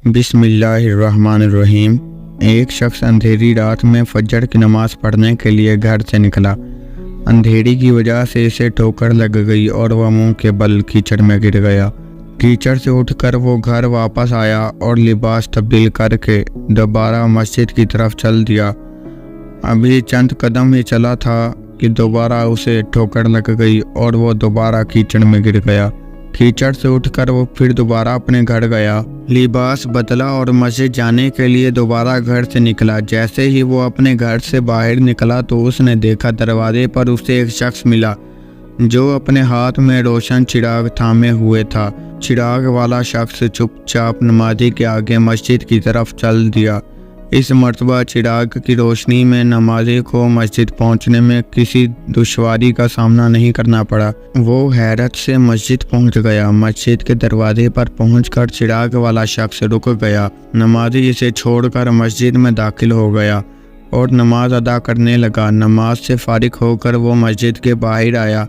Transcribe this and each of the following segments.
بسم اللہ الرحمن الرحیم۔ ایک شخص اندھیری رات میں فجر کی نماز پڑھنے کے لیے گھر سے نکلا۔ اندھیری کی وجہ سے اسے ٹھوکر لگ گئی اور وہ منہ کے بل کیچڑ میں گر گیا۔ کیچڑ سے اٹھ کر وہ گھر واپس آیا اور لباس تبدیل کر کے دوبارہ مسجد کی طرف چل دیا۔ ابھی چند قدم ہی چلا تھا کہ دوبارہ اسے ٹھوکر لگ گئی اور وہ دوبارہ کیچڑ میں گر گیا۔ کیچڑ سے اٹھ کر وہ پھر دوبارہ اپنے گھر گیا، لباس بدلا اور مسجد جانے کے لیے دوبارہ گھر سے نکلا۔ جیسے ہی وہ اپنے گھر سے باہر نکلا تو اس نے دیکھا دروازے پر اسے ایک شخص ملا جو اپنے ہاتھ میں روشن چراغ تھامے ہوئے تھا۔ چراغ والا شخص چپ چاپ نمازی کے آگے مسجد کی طرف چل دیا۔ اس مرتبہ چراغ کی روشنی میں نمازی کو مسجد پہنچنے میں کسی دشواری کا سامنا نہیں کرنا پڑا۔ وہ حیرت سے مسجد پہنچ گیا۔ مسجد کے دروازے پر پہنچ کر چراغ والا شخص رک گیا۔ نمازی اسے چھوڑ کر مسجد میں داخل ہو گیا اور نماز ادا کرنے لگا۔ نماز سے فارغ ہو کر وہ مسجد کے باہر آیا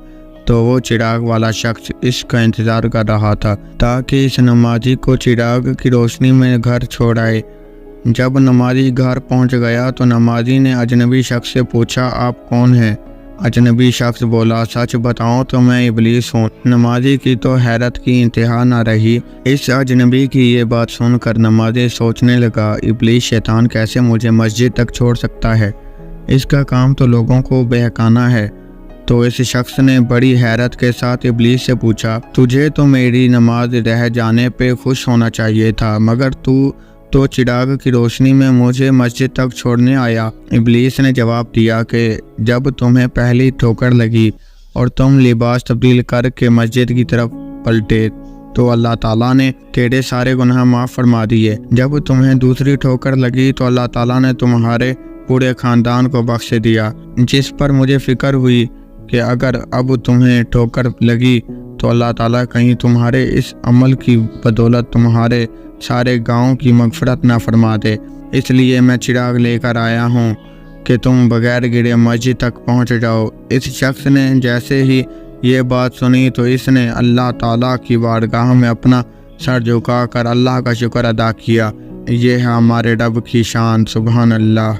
تو وہ چراغ والا شخص اس کا انتظار کر رہا تھا تاکہ اس نمازی کو چراغ کی روشنی میں گھر چھوڑائے۔ جب نمازی گھر پہنچ گیا تو نمازی نے اجنبی شخص سے پوچھا، آپ کون ہیں؟ اجنبی شخص بولا، سچ بتاؤں تو میں ابلیس ہوں۔ نمازی کی تو حیرت کی انتہا نہ رہی۔ اس اجنبی کی یہ بات سن کر نمازی سوچنے لگا، ابلیس شیطان کیسے مجھے مسجد تک چھوڑ سکتا ہے؟ اس کا کام تو لوگوں کو بہکانا ہے۔ تو اس شخص نے بڑی حیرت کے ساتھ ابلیس سے پوچھا، تجھے تو میری نماز رہ جانے پہ خوش ہونا چاہیے تھا، مگر تو چراغ کی روشنی میں مجھے مسجد تک چھوڑنے آیا۔ ابلیس نے جواب دیا کہ جب تمہیں پہلی ٹھوکر لگی اور تم لباس تبدیل کر کے مسجد کی طرف پلٹے تو اللہ تعالیٰ نے تیرے سارے گناہ معاف فرما دیے۔ جب تمہیں دوسری ٹھوکر لگی تو اللہ تعالیٰ نے تمہارے پورے خاندان کو بخش دیا، جس پر مجھے فکر ہوئی کہ اگر اب تمہیں ٹھوکر لگی تو اللہ تعالیٰ کہیں تمہارے اس عمل کی بدولت تمہارے سارے گاؤں کی مغفرت نہ فرما دے۔ اس لیے میں چراغ لے کر آیا ہوں کہ تم بغیر گرے مسجد تک پہنچ جاؤ۔ اس شخص نے جیسے ہی یہ بات سنی تو اس نے اللہ تعالیٰ کی بارگاہ میں اپنا سر جھکا کر اللہ کا شکر ادا کیا۔ یہ ہے ہمارے رب کی شان، سبحان اللہ،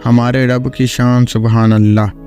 ہمارے رب کی شان، سبحان اللہ۔